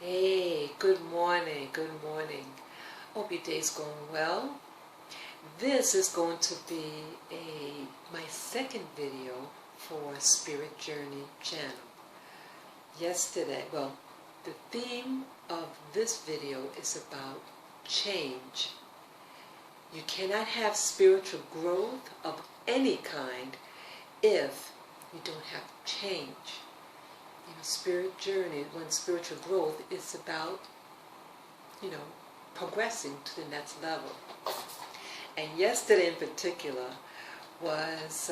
Hey, good morning, good morning. Hope your day's going well. This is going to be my second video for Spirit Journey channel. The theme of this video is about change. You cannot have spiritual growth of any kind if you don't have change. Spirit journey, when spiritual growth is about, progressing to the next level. And yesterday in particular was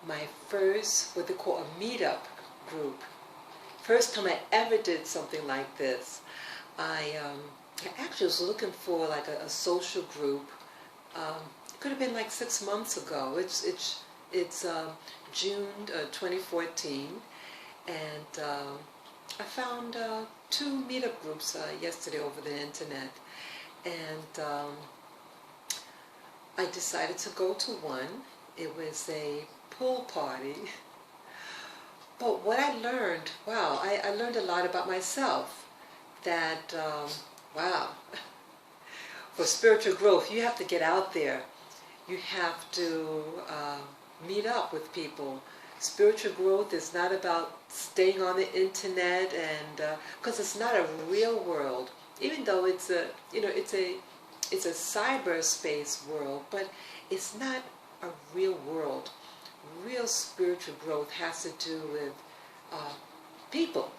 my first, what they call a meetup group. First time I ever did something like this. I actually was looking for like a social group. It could have been like 6 months ago. It's June 2014. And I found 2 meetup groups yesterday over the internet, and I decided to go to one. It was a pool party. But what I learned, I learned a lot about myself. That, for spiritual growth, you have to get out there. You have to meet up with people. Spiritual growth is not about staying on the internet, and because it's not a real world, even though it's a cyberspace world, but it's not a real world. Real spiritual growth has to do with people.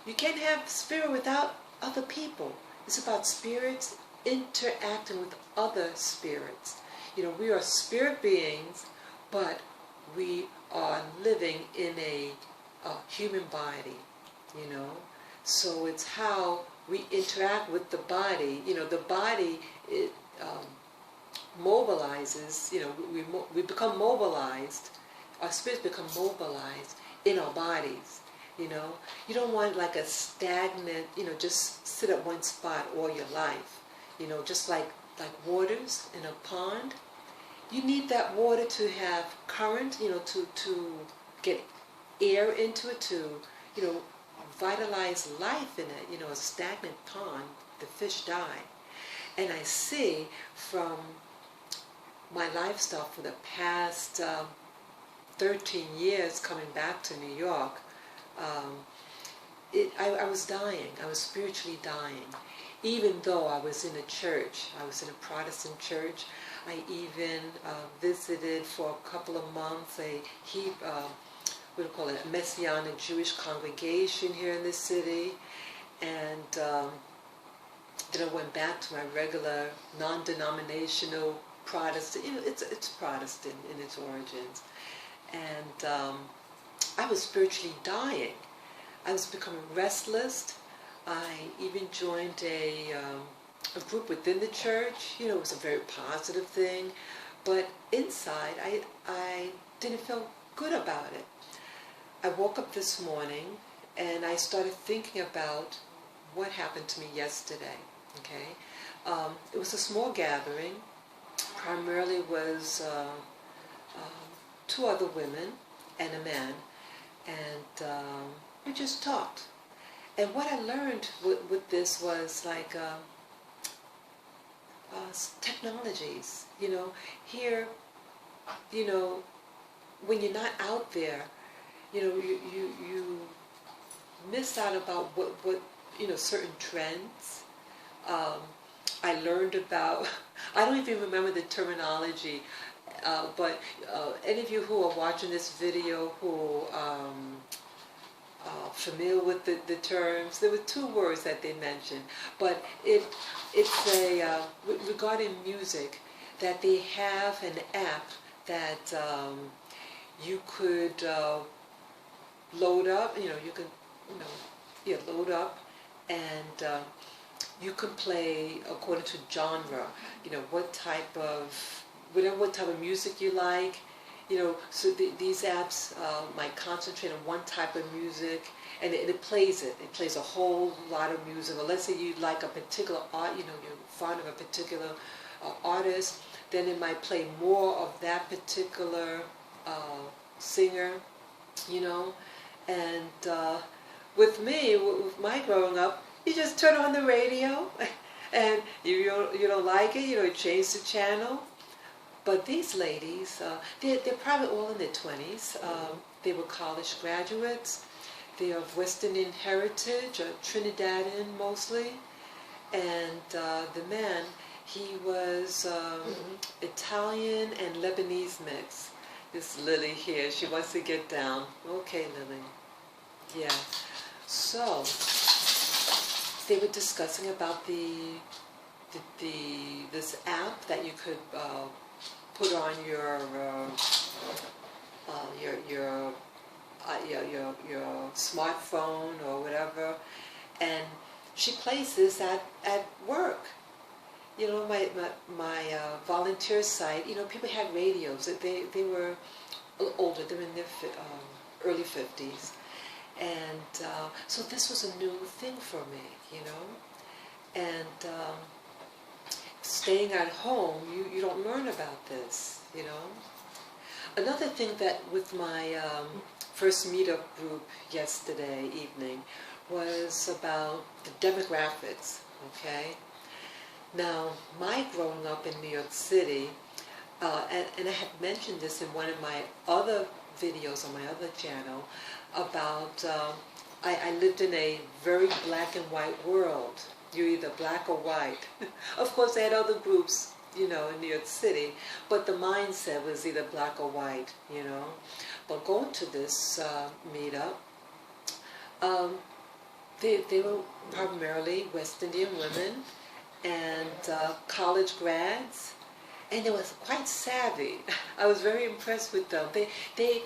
You can't have spirit without other people. It's about spirits interacting with other spirits. We are spirit beings, but we are living in a human body, So it's how we interact with the body. The body, it mobilizes, we become mobilized. Our spirits become mobilized in our bodies, You don't want like a stagnant, just sit at one spot all your life. Just like waters in a pond. You need that water to have current, to get air into it, to, vitalize life in it. A stagnant pond, the fish die. And I see from my lifestyle for the past 13 years coming back to New York, I was dying. I was spiritually dying. Even though I was in a church, I was in a Protestant church. I even visited for a couple of months a Messianic Jewish congregation here in the city, and then I went back to my regular non-denominational Protestant. It's Protestant in its origins, and I was spiritually dying. I was becoming restless. I even joined a group within the church. It was a very positive thing, but inside I didn't feel good about it. I woke up this morning and I started thinking about what happened to me yesterday. Okay, it was a small gathering. Primarily was 2 other women and a man, and we just talked. And what I learned with this was like technologies. Here, when you're not out there, you miss out about what certain trends. I learned about, I don't even remember the terminology, but any of you who are watching this video who familiar with the terms, there were 2 words that they mentioned, but it's regarding music, that they have an app that you could load up, load up, and you can play according to genre, what type of music you like. So these apps might concentrate on one type of music, and it plays it. It plays a whole lot of music. Or let's say you like a particular art, you're fond of a particular artist, then it might play more of that particular singer, and with me, with my growing up, you just turn on the radio, and you don't like it, you change the channel. But these ladies, they're probably all in their 20s. They were college graduates. They are of West Indian heritage, Trinidadian mostly. And the man, he was Italian and Lebanese mix. This Lily here, she wants to get down. Okay, Lily. Yeah. So they were discussing about this app that you could put on your smartphone or whatever, and she plays this at work. My volunteer site. People had radios. They were older. They were in their early 50s, and so this was a new thing for me. And staying at home, you don't learn about this. Another thing that with my first meetup group yesterday evening was about the demographics. Okay. Now, my growing up in New York City, and I had mentioned this in one of my other videos on my other channel, about I lived in a very black and white world. You're either black or white. Of course, I had other groups, in New York City, but the mindset was either black or white, But going to this meetup, they were primarily West Indian women, and college grads, and they was quite savvy. I was very impressed with them. They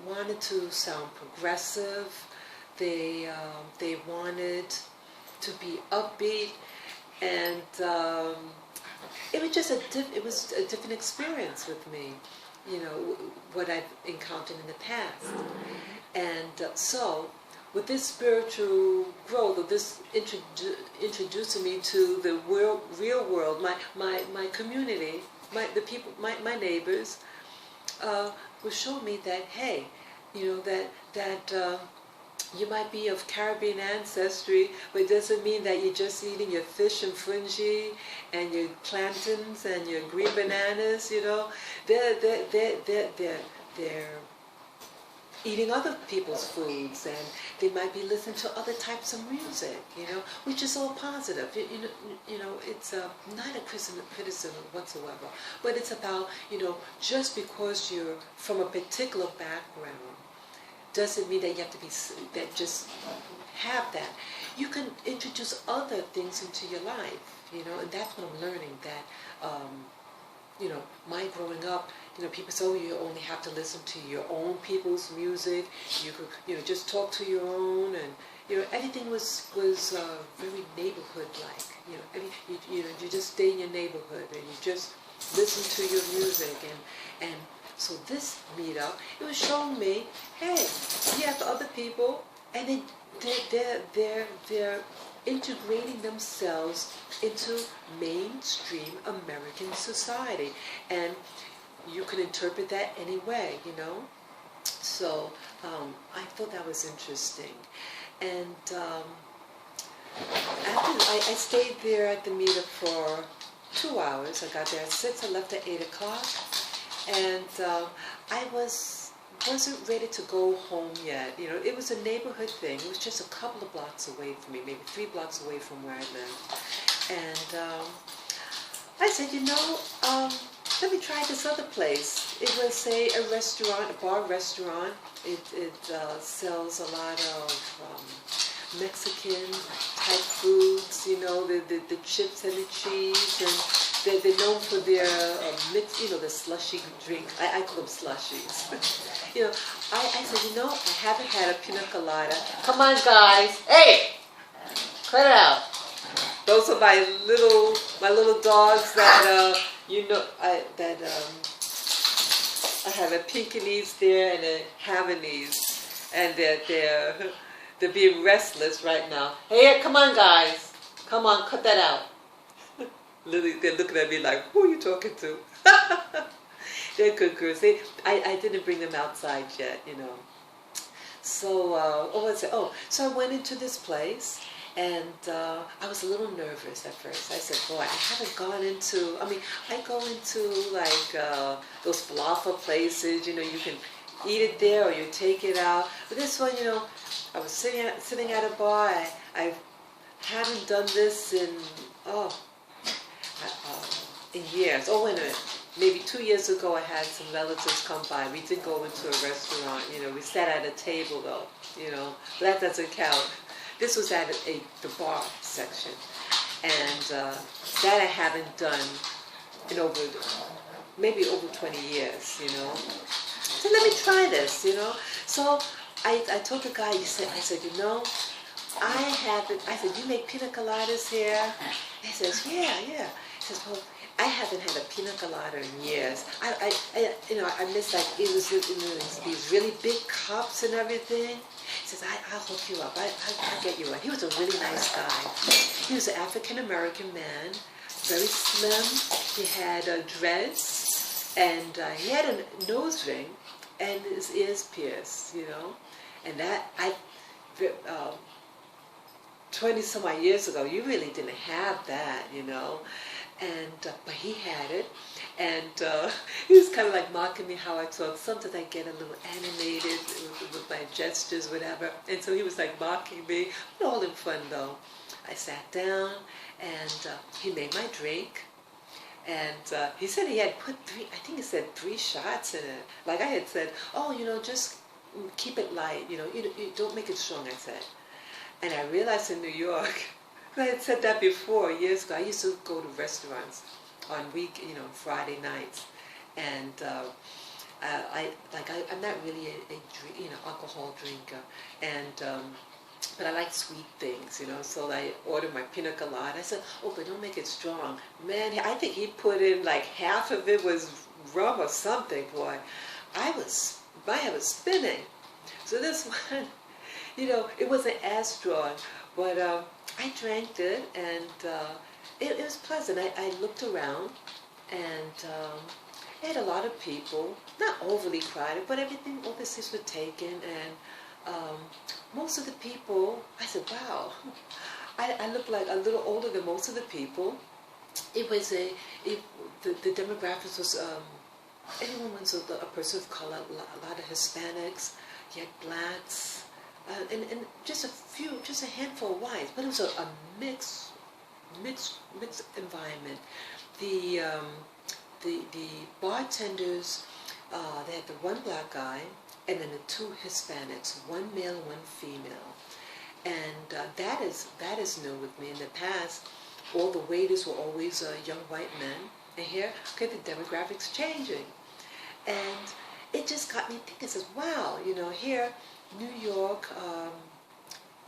wanted to sound progressive. They wanted to be upbeat, and it was just it was a different experience with me. What I've encountered in the past, and so. With this spiritual growth, or this introducing me to the real world, my community, the people, my neighbors, will show me that, hey, that you might be of Caribbean ancestry, but it doesn't mean that you're just eating your fish and fringy and your plantains and your green bananas. They're eating other people's foods, and they might be listening to other types of music, which is all positive. It's not a criticism whatsoever, but it's about, just because you're from a particular background doesn't mean that you have to be, that just have that. You can introduce other things into your life, and that's what I'm learning, that, my growing up, people say, oh, you only have to listen to your own people's music. You could, just talk to your own, and everything was very neighborhood-like. You just stay in your neighborhood, and you just listen to your music, and so this meetup, it was showing me, hey, you have other people, and they're integrating themselves into mainstream American society, and you can interpret that any way, So I thought that was interesting, and after I stayed there at the meetup for 2 hours. I got there at 6. I left at 8 o'clock, and I wasn't ready to go home yet. It was a neighborhood thing. It was just a couple of blocks away from me, maybe 3 blocks away from where I lived. And I said, let me try this other place. It was a restaurant, a bar restaurant. It sells a lot of Mexican type foods, the chips and the cheese, and they're known for their mix, the slushy drink. I call them slushies. I said, I haven't had a pina colada. Come on, guys. Hey, cut it out. Those are my little dogs that I have a Pekingese there and a Havanese, and they're being restless right now. Hey, come on, guys. Come on, cut that out. They're looking at me like, who are you talking to? They're good girls. I didn't bring them outside yet, you know. So, so I went into this place, and I was a little nervous at first. I said, boy, I haven't gone into, I mean, I go into like those falafel places, you know, you can eat it there or you take it out. But this one, you know, I was sitting at a bar. I haven't done this in, in years. Oh, wait a minute. Maybe 2 years ago, I had some relatives come by. We did go into a restaurant, you know. We sat at a table, though, you know. But that doesn't count. This was at the bar section. And that I haven't done in maybe over 20 years, you know. So let me try this, you know. So I told the guy, I said, you know, I said, you make pina coladas here? He says, yeah. He says, well, I haven't had a pina colada in years. I miss, like, it was these really big cups and everything. He says, I'll hook you up. I'll get you one. He was a really nice guy. He was an African-American man, very slim. He had dreads, and he had a nose ring, and his ears pierced, you know. And that, 20 some odd years ago, you really didn't have that, you know. And but he had it, and he was kind of like mocking me how I talk. Sometimes I get a little animated with my gestures, whatever. And so he was like mocking me, but all in fun though. I sat down, and he made my drink, and he said he had put I think 3 shots in it. Like I had said, oh, you know, just keep it light, you know, you don't make it strong, I said. And I realized in New York, I had said that before, years ago. I used to go to restaurants on Friday nights, and I'm not really a alcohol drinker, and but I like sweet things, you know. So I ordered my pina colada. I said, oh, but don't make it strong, man. I think he put in like half of it was rum or something, boy. My head was spinning. So this one, you know, it wasn't as strong, but I drank it, and it was pleasant. I looked around, and it had a lot of people, not overly crowded, but all the seats were taken, and most of the people, I said, wow, I looked like a little older than most of the people. It was the demographics was, everyone was a person of color, a lot of Hispanics, you had blacks, and just a handful of whites, but it was a mixed environment. The bartenders, they had the one black guy, and then the 2 Hispanics, 1 male and 1 female, and that is new with me. In the past, all the waiters were always young white men, and here, okay, the demographics changing, and it just got me thinking. Says, wow, you know, here. New York,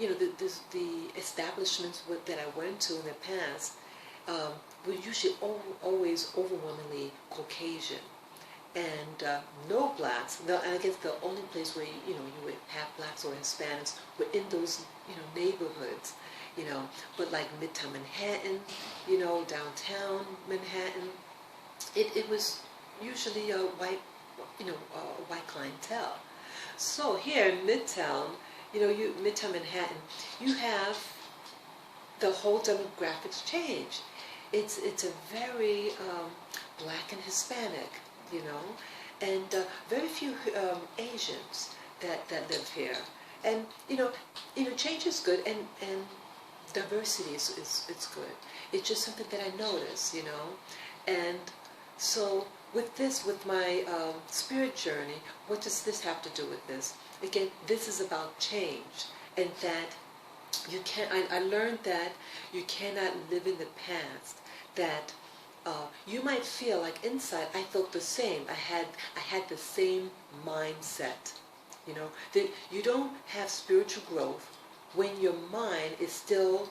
you know, the establishments that I went to in the past were usually always overwhelmingly Caucasian, and no blacks. And I guess the only place where you would have blacks or Hispanics were in those neighborhoods, you know. But like Midtown Manhattan, you know, downtown Manhattan, it was usually a white, white clientele. So here in Midtown, Midtown Manhattan, you have the whole demographics change. It's a very black and Hispanic, you know, and very few Asians that live here. And change is good, and diversity is good. It's just something that I notice, you know, and so. With my spirit journey, what does this have to do with this? Again, this is about change, and that you can't. I learned that you cannot live in the past. That you might feel like inside I felt the same. I had the same mindset. You know that you don't have spiritual growth when your mind is still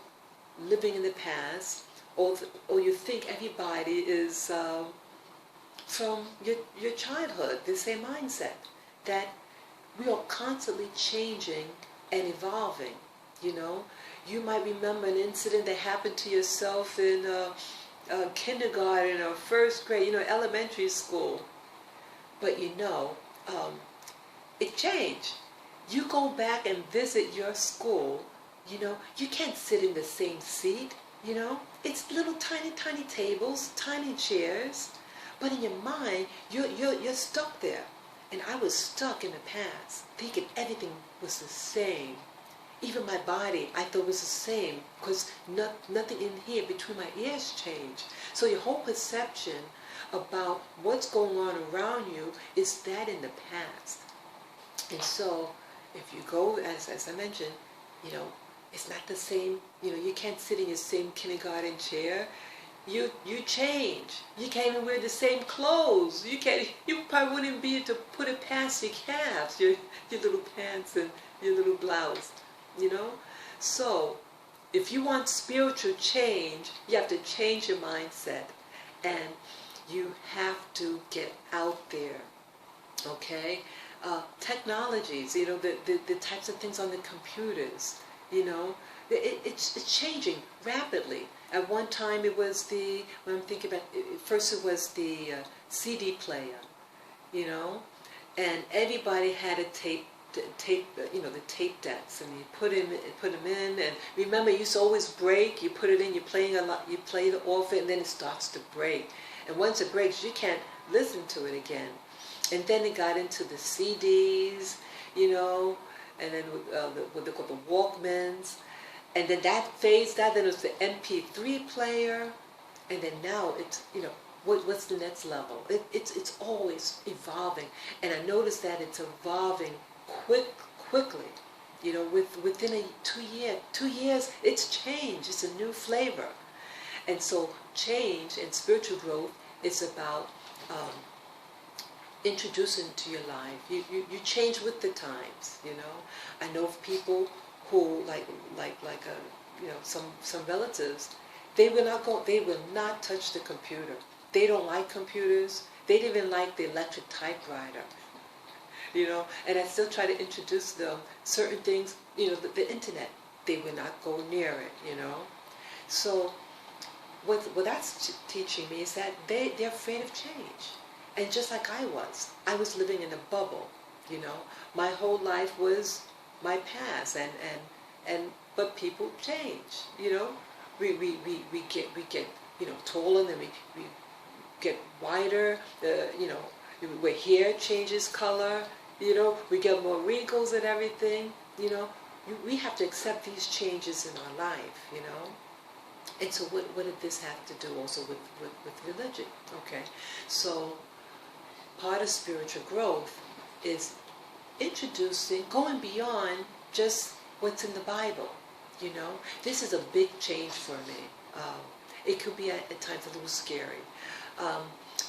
living in the past, or you think everybody is. From your childhood, the same mindset that we are constantly changing and evolving. You know, you might remember an incident that happened to yourself in kindergarten or first grade, elementary school. But you know, it changed. You go back and visit your school, you know, you can't sit in the same seat, you know. It's little tiny, tiny tables, tiny chairs. But in your mind, you're stuck there. And I was stuck in the past, thinking everything was the same. Even my body, I thought was the same, because nothing in here between my ears changed. So your whole perception about what's going on around you is that in the past. And so, if you go, as I mentioned, you know, it's not the same, you know, you can't sit in your same kindergarten chair. You change. You can't even wear the same clothes. You probably wouldn't be able to put it past your calves, your little pants and your little blouse, you know? So, if you want spiritual change, you have to change your mindset. And you have to get out there, okay? Technologies, you know, the types of things on the computers, you know, it's changing rapidly. At one time it was when I'm thinking about it, first it was the CD player, you know, and everybody had a tape, you know, the tape decks, and you put them in, and remember, you used to always break. You put it in, you're playing a lot, you play off it, and then it starts to break. And once it breaks, you can't listen to it again. And then it got into the CDs, you know, and then what they call the Walkmans. And then that phased out, then it was the MP3 player. And then now it's, you know, what's the next level? It's always evolving. And I noticed that it's evolving quickly. You know, within 2 years, it's changed. It's a new flavor. And so change and spiritual growth is about introducing to your life. You change with the times, you know. I know of people who like you know, some relatives, they will not touch the computer. They don't like computers. They didn't even like the electric typewriter, you know. And I still try to introduce them certain things, you know, the internet. They will not go near it, you know. So what that's teaching me is that they're afraid of change. And just like I was living in a bubble, you know. My whole life was my past, but people change, you know. We get you know, taller, and we get wider. You know, where hair changes color, you know, we get more wrinkles and everything, you know. We have to accept these changes in our life, you know. And so what did this have to do also with religion? Okay, so part of spiritual growth is going beyond just what's in the Bible, you know. This is a big change for me. It could be at times a little scary.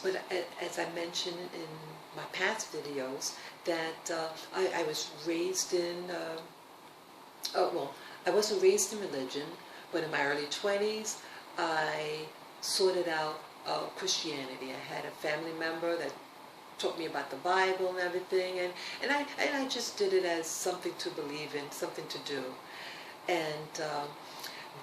But as I mentioned in my past videos, that I was raised in, well, I wasn't raised in religion, but in my early 20s, I sorted out Christianity. I had a family member that taught me about the Bible and everything, and I just did it as something to believe in, something to do. And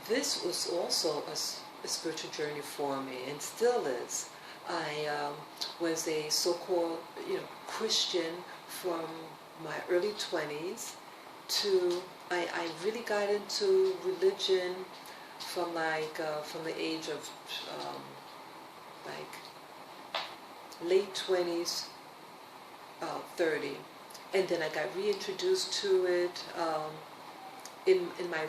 this was also a spiritual journey for me, and still is. I was a so-called, you know, Christian from my early 20s to I really got into religion from the age of late 20s, 30, and then I got reintroduced to it in my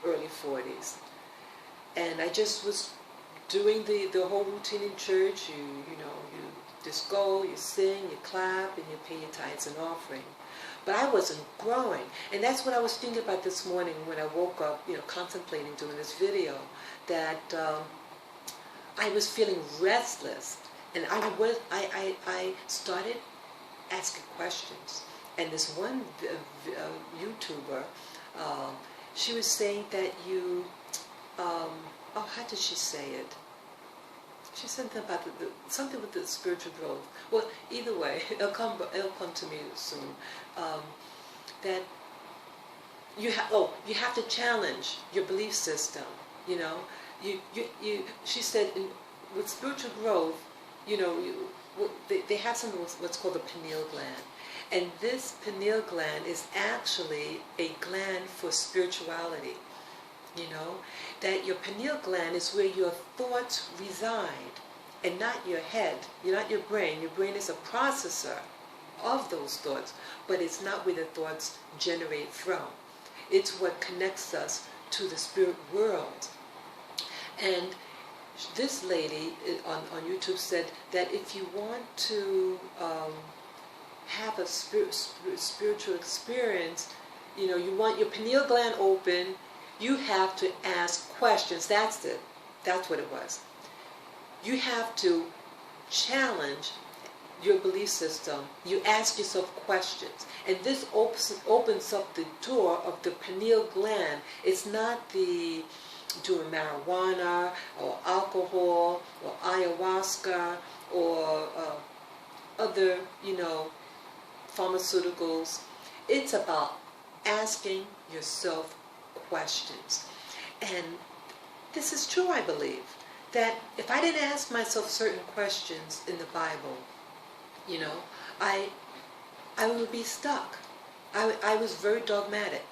early 40s, and I just was doing the whole routine in church. You know, you just go, you sing, you clap, and you pay your tithes and offering. But I wasn't growing, and that's what I was thinking about this morning when I woke up, you know, contemplating doing this video, that I was feeling restless, and I started asking questions. And this one YouTuber, she was saying that you, how did she say it? She said something about something with the spiritual growth. Well, either way, it'll come to me soon. That you have to challenge your belief system. You know, she said with spiritual growth, you know, they have something what's called the pineal gland. And this pineal gland is actually a gland for spirituality. You know, that your pineal gland is where your thoughts reside and not your head, not your brain. Your brain is a processor of those thoughts, but it's not where the thoughts generate from. It's what connects us to the spirit world. And this lady on YouTube said that if you want to have a spiritual experience, you want your pineal gland open, you have to ask questions. That's it. That's what it was. You have to challenge your belief system. You ask yourself questions. And this opens up the door of the pineal gland. It's not the doing marijuana or alcohol or ayahuasca or other, pharmaceuticals. It's about asking yourself questions. And this is true, I believe, that if I didn't ask myself certain questions in the Bible, I would be stuck. I was very dogmatic.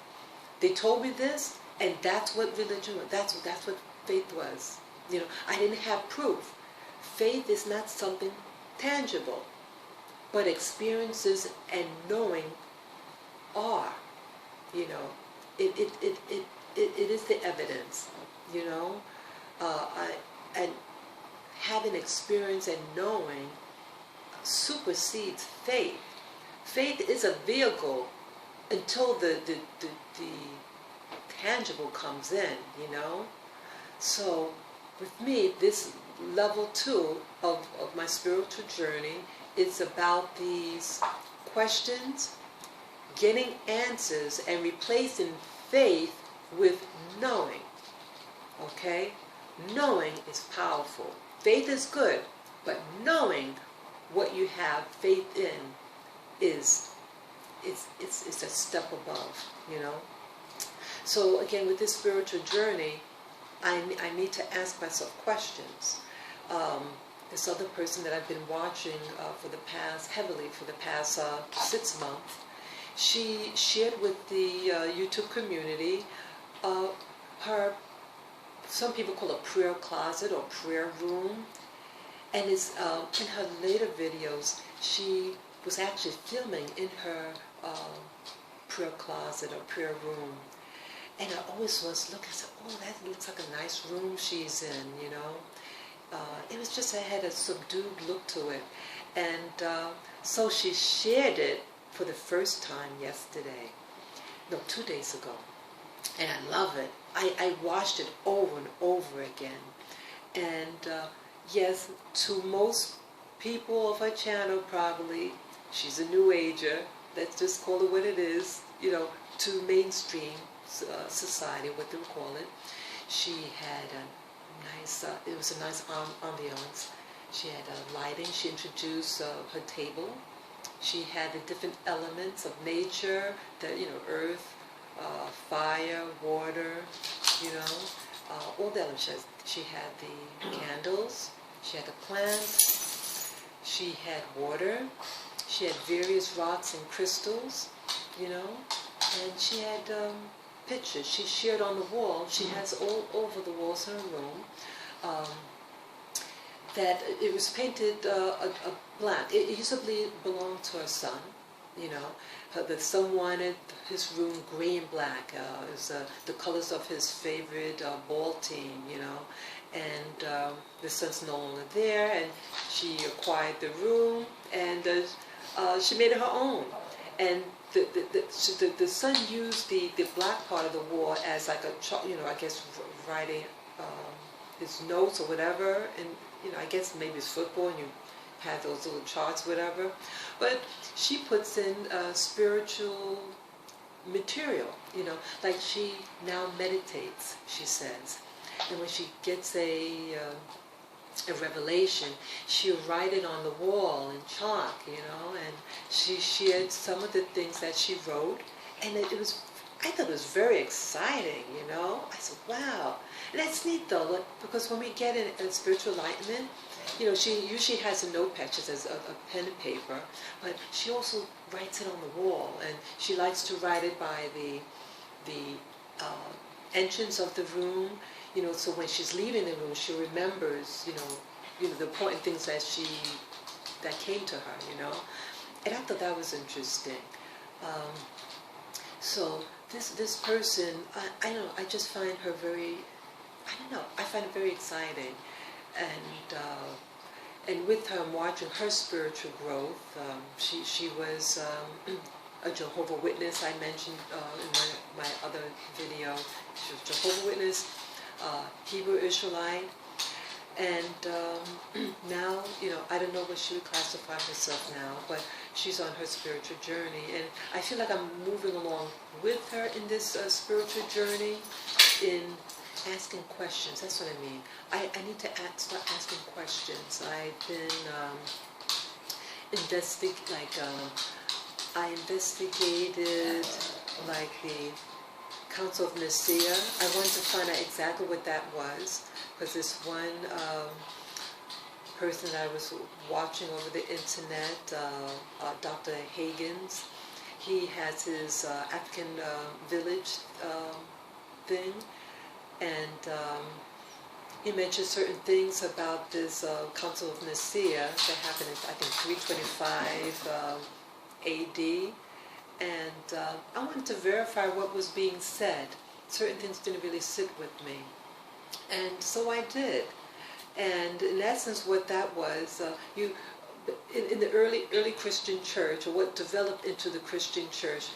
They told me this, and that's what religion was. That's what faith was. I didn't have proof. Faith is not something tangible, but experiences and knowing are. It is the evidence. And having experience and knowing supersedes faith. Faith is a vehicle until the tangible comes in, So with me, this level 2 of my spiritual journey is about these questions, getting answers, and replacing faith with knowing. Okay? Knowing is powerful. Faith is good, but knowing what you have faith in is it's a step above, So again, with this spiritual journey, I need to ask myself questions. This other person that I've been watching for the past 6 months, she shared with the YouTube community some people call it prayer closet or prayer room. And it's in her later videos, she was actually filming in her prayer closet or prayer room. And I always was looking and said, oh, that looks like a nice room she's in, It was just, it had a subdued look to it. And so she shared it for the first time yesterday. No, 2 days ago. And I love it. I watched it over and over again. And yes, to most people of her channel probably, she's a new ager. Let's just call it what it is, to mainstream society, what they would call it. She had a nice, it was a nice ambiance. She had lighting. She introduced her table. She had the different elements of nature, earth, fire, water, all the elements. She had the candles, she had the plants, she had water, she had various rocks and crystals, and she had pictures she shared on the wall. She has all over the walls in her room. That it was painted a black. It used to belong to her son, The son wanted his room gray and black. It was the colors of his favorite ball team, And the son's no longer there, and she acquired the room, and she made it her own. And the son used the black part of the wall as like I guess writing his notes or whatever, and I guess maybe it's football and you have those little charts, whatever. But she puts in spiritual material, like she now meditates, she says. And when she gets a revelation, she'll write it on the wall in chalk, and she shared some of the things that she wrote, and I thought it was very exciting, I said, wow. And that's neat though, because when we get in spiritual enlightenment, she usually has a notepad, she has a pen and paper, but she also writes it on the wall, and she likes to write it by the entrance of the room, so when she's leaving the room, she remembers, the important things that came to her, and I thought that was interesting. So this person, I don't know, I just find her I find it very exciting, and with her, I'm watching her spiritual growth. She was a Jehovah's Witness, I mentioned in my other video. She was Jehovah's Witness, Hebrew Israelite, and now, I don't know what she would classify herself now, but she's on her spiritual journey, and I feel like I'm moving along with her in this spiritual journey, in asking questions. That's what I mean. I need to start asking questions. I've been I investigated the Council of Nicaea. I wanted to find out exactly what that was, because this one person I was watching over the internet, Dr. Hagen's, he has his African village thing, and he mentioned certain things about this Council of Nicaea that happened in, I think, 325 AD, and I wanted to verify what was being said. Certain things didn't really sit with me, and so I did. And in essence, what that was, in the early Christian church, or what developed into the Christian church,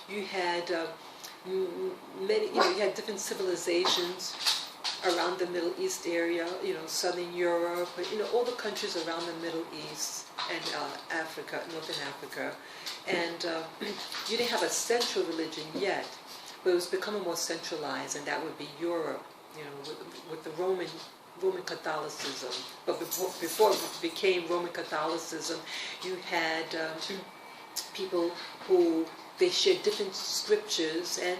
you had many, you had different civilizations around the Middle East area, Southern Europe, all the countries around the Middle East and Africa, Northern Africa. And you didn't have a central religion yet, but it was becoming more centralized, and that would be Europe, with the Roman Catholicism. But before it became Roman Catholicism, you had people who, they shared different scriptures and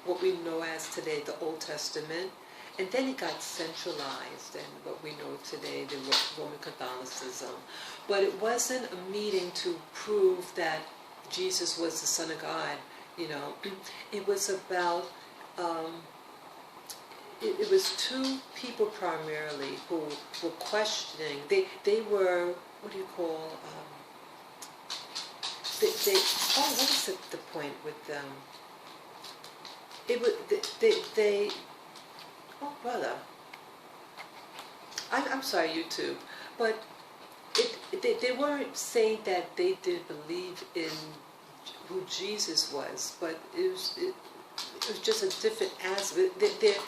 what we know as today the Old Testament, and then it got centralized and what we know today, the Roman Catholicism. But it wasn't a meeting to prove that Jesus was the Son of God. It was about it was two people primarily who were questioning. They were, what do you call, what was the point with them? It was, they oh brother, I'm sorry, YouTube, but they weren't saying that they didn't believe in who Jesus was, but it was just a different aspect. There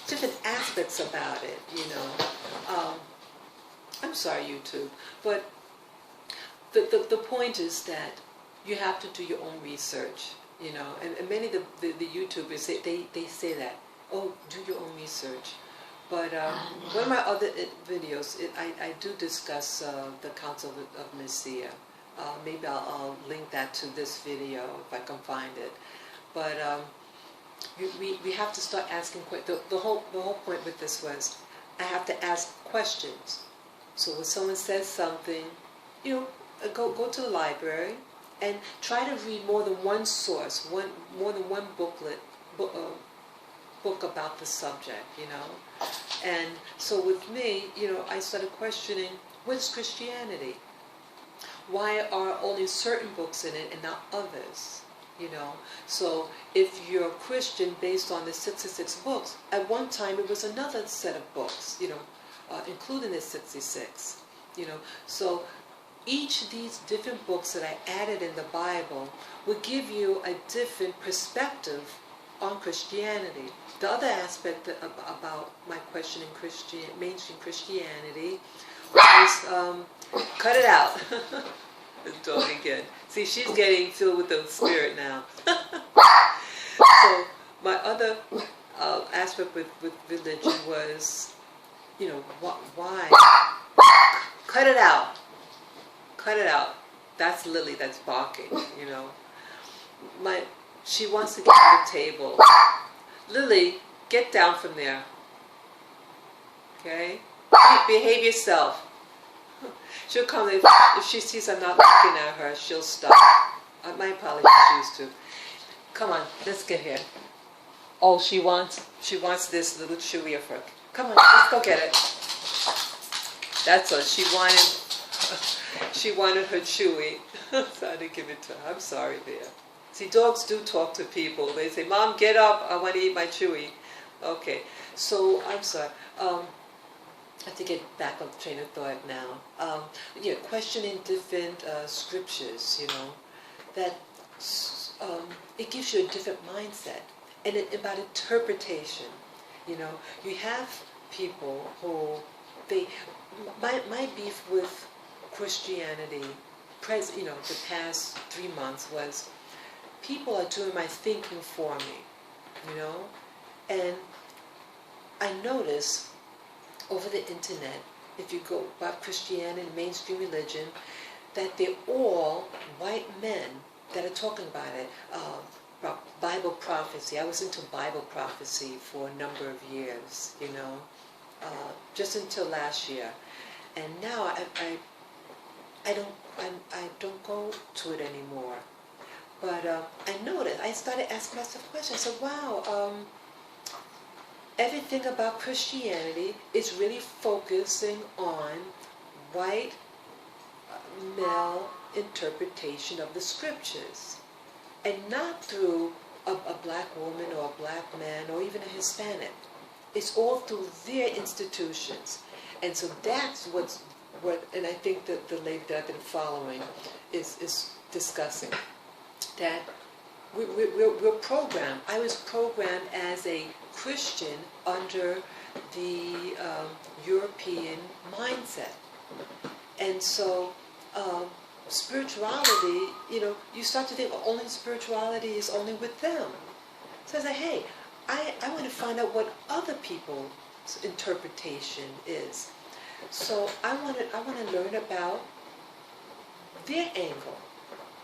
different aspects about it, I'm sorry, YouTube, but the point is that you have to do your own research, and many of the YouTubers, they say that, oh, do your own research. But one of my other videos, I do discuss the Council of Nicaea. Maybe I'll link that to this video if I can find it. But we have to start asking questions. The whole point with this was, I have to ask questions. So when someone says something, go to the library and try to read more than one source, more than one book about the subject, And so with me, I started questioning, what is Christianity? Why are only certain books in it and not others? So if you're a Christian based on the 66 books, at one time it was another set of books, including the 66, So each of these different books that I added in the Bible would give you a different perspective on Christianity. The other aspect about my questioning mainstream Christianity was, cut it out. It's doing again. See, she's getting filled with the Spirit now. So my other aspect with religion was, why? Cut it out. Cut it out. That's Lily that's barking, She wants to get to the table. Lily, get down from there. Okay? behave yourself. She'll come if she sees I'm not looking at her, she'll stop. My apologies used to. Come on, let's get here. Oh, she wants this little chewy of her. Come on, let's go get it. That's what she wanted. She wanted her chewy, so I didn't give it to her. I'm sorry, there. See, dogs do talk to people. They say, "Mom, get up! I want to eat my chewy." Okay, so I'm sorry. I have to get back on the train of thought now. Yeah, questioning different scriptures. You know, that it gives you a different mindset, and about interpretation. You know, you have people who my beef with Christianity, the past 3 months was people are doing my thinking for me, and I notice over the internet, if you go about Christianity, mainstream religion, that they're all white men that are talking about it, about Bible prophecy. I was into Bible prophecy for a number of years, just until last year, and now I don't go to it anymore. But I noticed, I started asking myself questions. I said, wow, everything about Christianity is really focusing on white male interpretation of the scriptures, and not through a black woman or a black man or even a Hispanic. It's all through their institutions. And so that's what and I think that the lady that I've been following is discussing, that we're programmed. I was programmed as a Christian under the European mindset. And so spirituality, you start to think only spirituality is only with them. So I say, hey, I want to find out what other people's interpretation is. So I want to learn about their angle.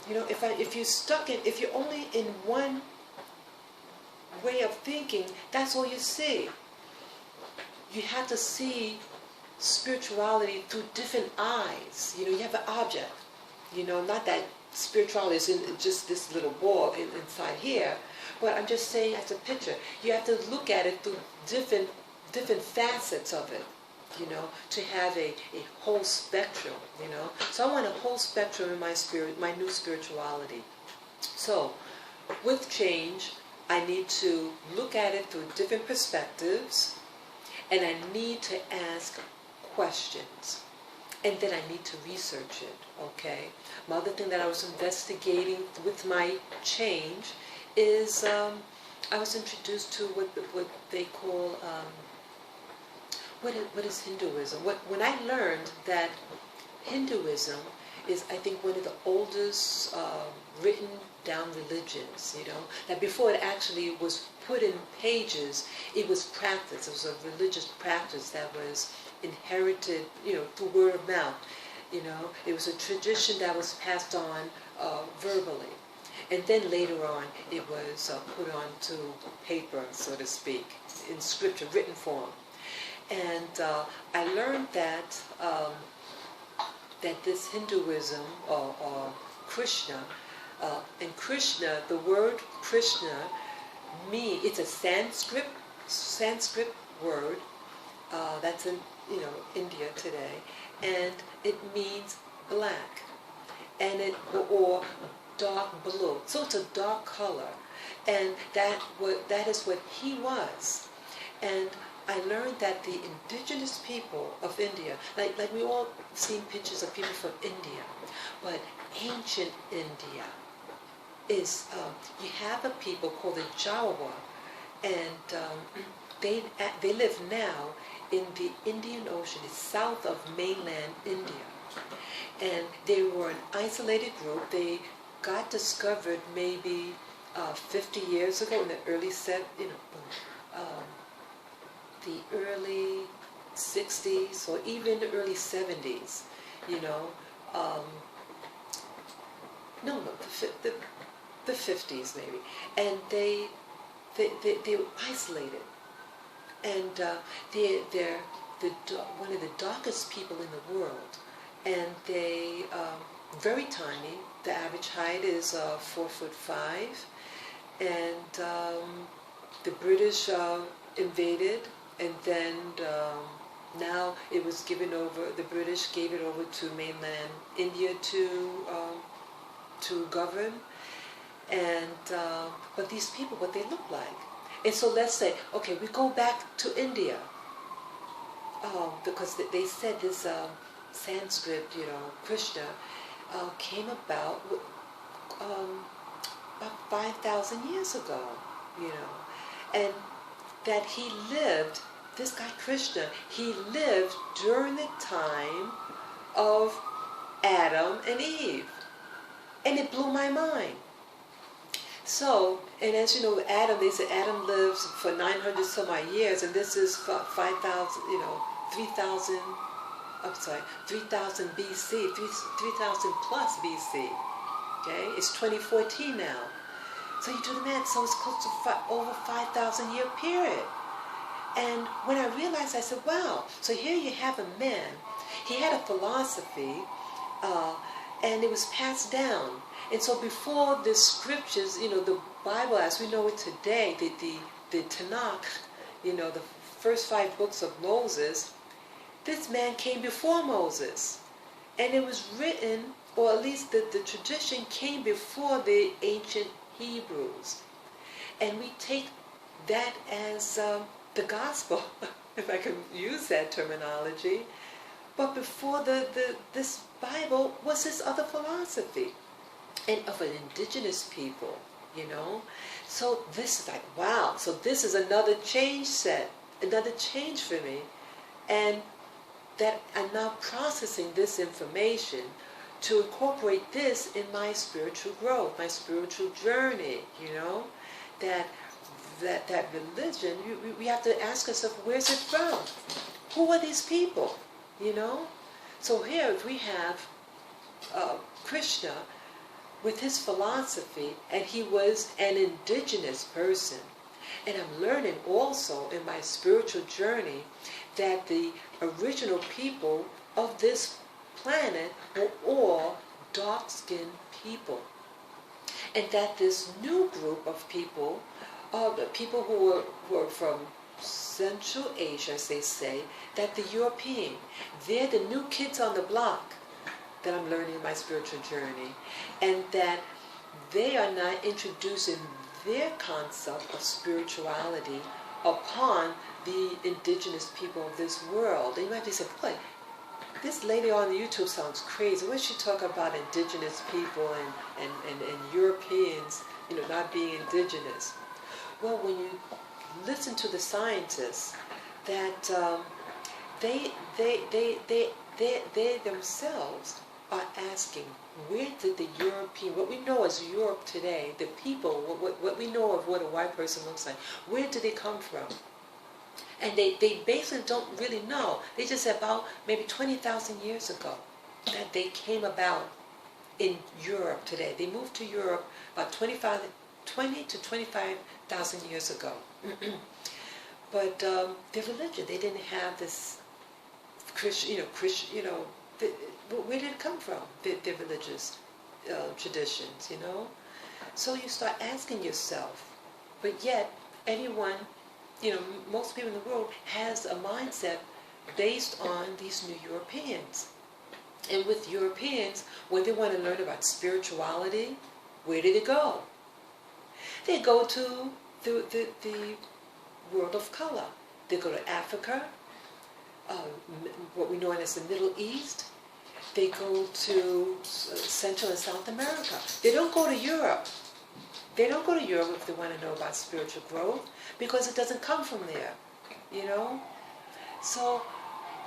If you're only in one way of thinking, that's all you see. You have to see spirituality through different eyes. You have an object. Not that spirituality is in just this little ball inside here, but I'm just saying as a picture. You have to look at it through different facets of it, to have a whole spectrum, So I want a whole spectrum in my new spirituality. So with change, I need to look at it through different perspectives, and I need to ask questions. And then I need to research it, okay? My other thing that I was investigating with my change is I was introduced to what they call, what is Hinduism? When I learned that Hinduism is, I think, one of the oldest written down religions, that before it actually was put in pages, it was practiced. It was a religious practice that was inherited, through word of mouth. It was a tradition that was passed on verbally. And then later on, it was put onto paper, so to speak, in scripture, written form. And I learned that this Hinduism or Krishna, and Krishna, the word Krishna, it's a Sanskrit word that's in India today, and it means black, and or dark blue. So it's a dark color, and that is what he was. And I learned that the indigenous people of India, like we all seen pictures of people from India, but ancient India is, you have a people called the Jawa, and they live now in the Indian Ocean. It's south of mainland India, and they were an isolated group. They got discovered maybe 50 years ago in the early the early 60s or even the early 70s, the 50s maybe, and they were isolated, and one of the darkest people in the world, and they very tiny. The average height is 4'5", and the British invaded, and then now it was given over. The British gave it over to mainland India to govern, and but these people, what they look like. And so let's say, okay, we go back to India, because they said this Sanskrit, Krishna, came about 5,000 years ago, and that he lived, this guy Krishna, he lived during the time of Adam and Eve. And it blew my mind. So, and as you know, they said Adam lives for 900 some odd years, and this is 5,000, 3,000, I'm sorry, 3,000 BC, 3,000 plus BC. Okay, it's 2014 now. So you do the math, so it's close to over 5,000 year period. And when I realized, I said, wow, so here you have a man, he had a philosophy, and it was passed down. And so before the scriptures, the Bible as we know it today, the Tanakh, the first 5 books of Moses, this man came before Moses. And it was written, or at least the tradition came before the ancient Hebrews. And we take that as the gospel, if I can use that terminology. But before this Bible was this other philosophy, and of an indigenous people, So this is like, wow, so this is another change for me. And that I'm now processing this information to incorporate this in my spiritual growth, my spiritual journey, that religion, we have to ask ourselves, where's it from? Who are these people? So here if we have Krishna with his philosophy, and he was an indigenous person. And I'm learning also in my spiritual journey that the original people of this planet were all dark-skinned people. And that this new group of people, the people who were from Central Asia, as they say, that the European, they're the new kids on the block that I'm learning in my spiritual journey, and that they are not introducing their concept of spirituality upon the indigenous people of this world. And you might be saying, boy, this lady on YouTube sounds crazy. What she talk about indigenous people and Europeans, not being indigenous? Well, when you listen to the scientists, that they themselves are asking, where did the European, what we know as Europe today, the people, what we know of what a white person looks like, where did they come from? And they basically don't really know. They just said about maybe 20,000 years ago that they came about in Europe today. They moved to Europe about 20 to 25,000 years ago. But their religion, they didn't have this Christian, where did it come from? Their religious traditions, So you start asking yourself, but yet anyone, most people in the world has a mindset based on these new Europeans. And with Europeans, when they want to learn about spirituality, where do they go? They go to the world of color. They go to Africa, what we know as the Middle East. They go to Central and South America. They don't go to Europe. They don't go to Europe if they want to know about spiritual growth, because it doesn't come from there, So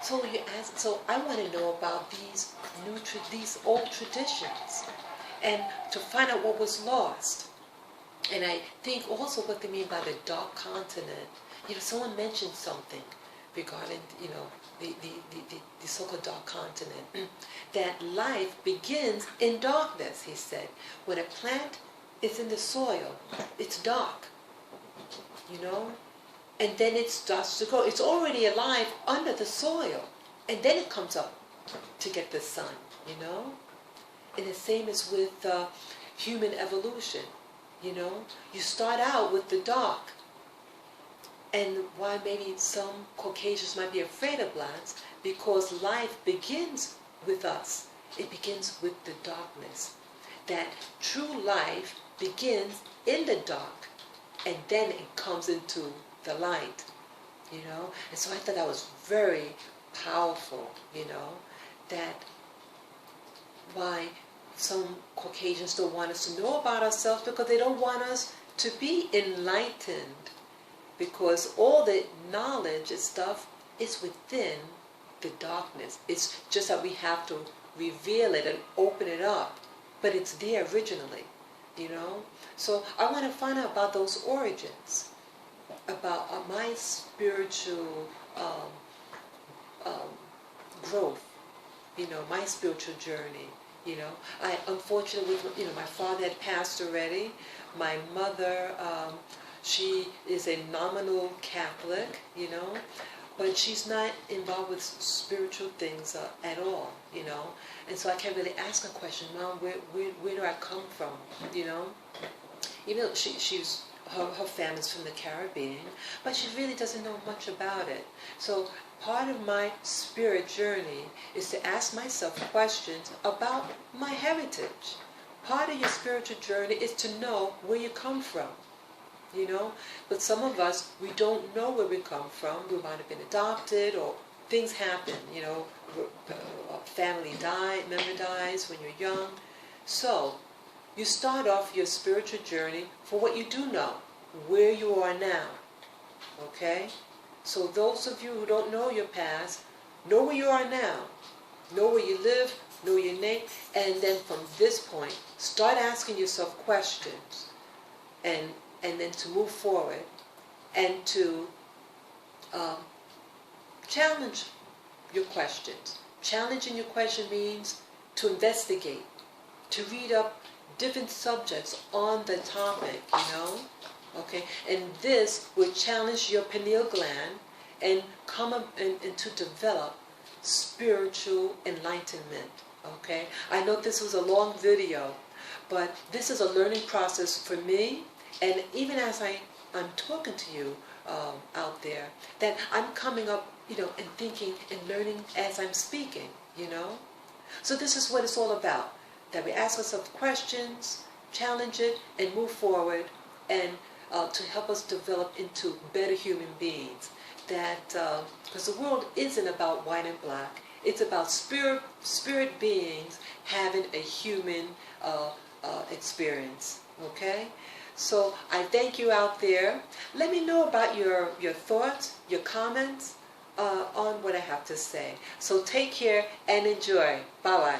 you ask. So I want to know about these these old traditions, and to find out what was lost. And I think also what they mean by the dark continent. Someone mentioned something regarding the so-called dark continent. That life begins in darkness, he said. When a plant is in the soil, it's dark, and then it starts to grow. It's already alive under the soil, and then it comes up to get the sun, you know? And the same is with human evolution, you know? You start out with the dark, and why maybe some Caucasians might be afraid of blacks, because life begins with us. It begins with the darkness. That true life begins in the dark, and then it comes into the light, you know. And so I thought that was very powerful, you know, that why some Caucasians don't want us to know about ourselves, because they don't want us to be enlightened, because all the knowledge and stuff is within the darkness. It's just that we have to reveal it and open it up, but it's there originally, you know. So I want to find out about those origins, about my spiritual growth, you know, my spiritual journey, you know. I unfortunately, you know, my father had passed already. My mother, she is a nominal Catholic, you know, but she's not involved with spiritual things at all, you know. And so I can't really ask her a question, Mom, where do I come from, you know? Even though she's her family's from the Caribbean, but she really doesn't know much about it. So part of my spirit journey is to ask myself questions about my heritage. Part of your spiritual journey is to know where you come from, you know. But some of us, we don't know where we come from. We might have been adopted, or things happen, you know. A family member dies when you're young. So you start off your spiritual journey for what you do know, where you are now, okay? So those of you who don't know your past, know where you are now, know where you live, know your name, and then from this point, start asking yourself questions, and then to move forward, and to challenge your questions. Challenging your question means to investigate, to read up different subjects on the topic, you know, okay? And this will challenge your pineal gland and come up and to develop spiritual enlightenment, okay? I know this was a long video, but this is a learning process for me, and even as I'm talking to you out there, that I'm coming up, you know, and thinking and learning as I'm speaking, you know? So this is what it's all about, that we ask ourselves questions, challenge it, and move forward, and to help us develop into better human beings. That, because the world isn't about white and black, it's about spirit beings having a human experience, okay? So I thank you out there. Let me know about your thoughts, your comments on what I have to say. So take care and enjoy. Bye-bye.